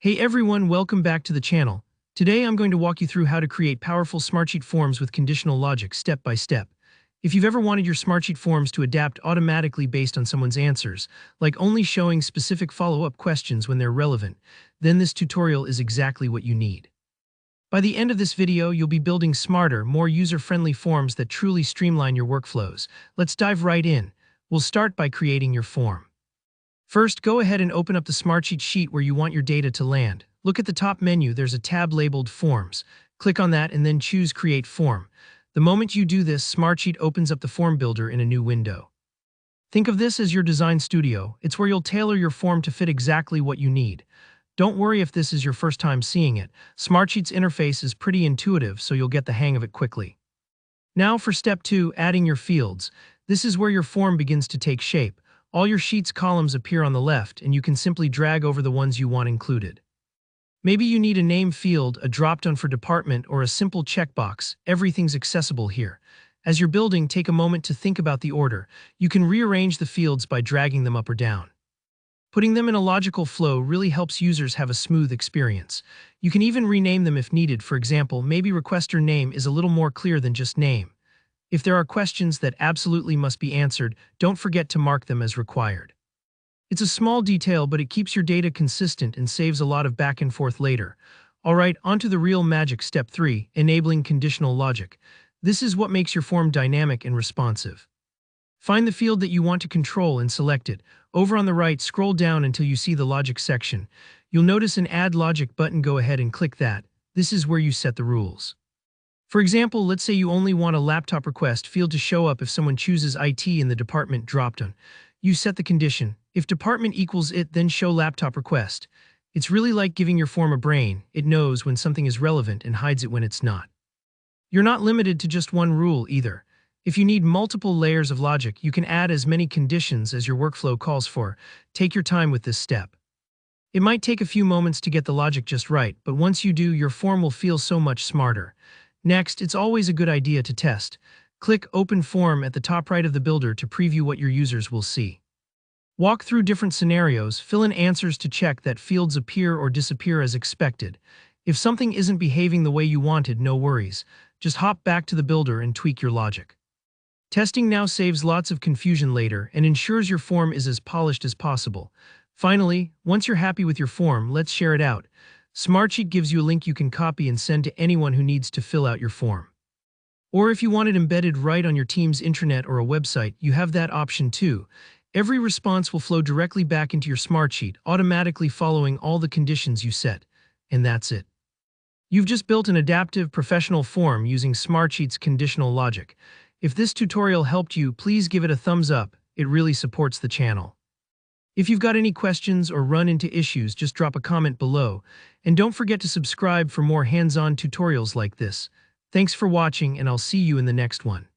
Hey everyone, welcome back to the channel. Today I'm going to walk you through how to create powerful Smartsheet forms with conditional logic step by step. If you've ever wanted your Smartsheet forms to adapt automatically based on someone's answers, like only showing specific follow-up questions when they're relevant, then this tutorial is exactly what you need. By the end of this video, you'll be building smarter, more user-friendly forms that truly streamline your workflows. Let's dive right in. We'll start by creating your form. First, go ahead and open up the Smartsheet sheet where you want your data to land. Look at the top menu, there's a tab labeled Forms. Click on that and then choose Create Form. The moment you do this, Smartsheet opens up the form builder in a new window. Think of this as your design studio. It's where you'll tailor your form to fit exactly what you need. Don't worry if this is your first time seeing it. Smartsheet's interface is pretty intuitive, so you'll get the hang of it quickly. Now for step 2, adding your fields. This is where your form begins to take shape. All your sheet's columns appear on the left, and you can simply drag over the ones you want included. Maybe you need a name field, a drop-down for department, or a simple checkbox. Everything's accessible here. As you're building, take a moment to think about the order. You can rearrange the fields by dragging them up or down. Putting them in a logical flow really helps users have a smooth experience. You can even rename them if needed. For example, maybe requester name is a little more clear than just name. If there are questions that absolutely must be answered, don't forget to mark them as required. It's a small detail, but it keeps your data consistent and saves a lot of back and forth later. Alright, on to the real magic. Step 3, enabling conditional logic. This is what makes your form dynamic and responsive. Find the field that you want to control and select it. Over on the right, scroll down until you see the logic section. You'll notice an Add Logic button. Go ahead and click that. This is where you set the rules. For example, let's say you only want a laptop request field to show up if someone chooses IT in the department dropdown. You set the condition. If department equals it, then show laptop request. It's really like giving your form a brain. It knows when something is relevant and hides it when it's not. You're not limited to just one rule either. If you need multiple layers of logic, you can add as many conditions as your workflow calls for. Take your time with this step. It might take a few moments to get the logic just right, but once you do, your form will feel so much smarter. Next, it's always a good idea to test. Click Open Form at the top right of the builder to preview what your users will see. Walk through different scenarios, fill in answers to check that fields appear or disappear as expected. If something isn't behaving the way you wanted, no worries. Just hop back to the builder and tweak your logic. Testing now saves lots of confusion later and ensures your form is as polished as possible. Finally, once you're happy with your form, let's share it out. Smartsheet gives you a link you can copy and send to anyone who needs to fill out your form. Or if you want it embedded right on your team's intranet or a website, you have that option too. Every response will flow directly back into your Smartsheet, automatically following all the conditions you set. And that's it. You've just built an adaptive, professional form using Smartsheet's conditional logic. If this tutorial helped you, please give it a thumbs up. It really supports the channel. If you've got any questions or run into issues, just drop a comment below. And don't forget to subscribe for more hands-on tutorials like this. Thanks for watching, and I'll see you in the next one.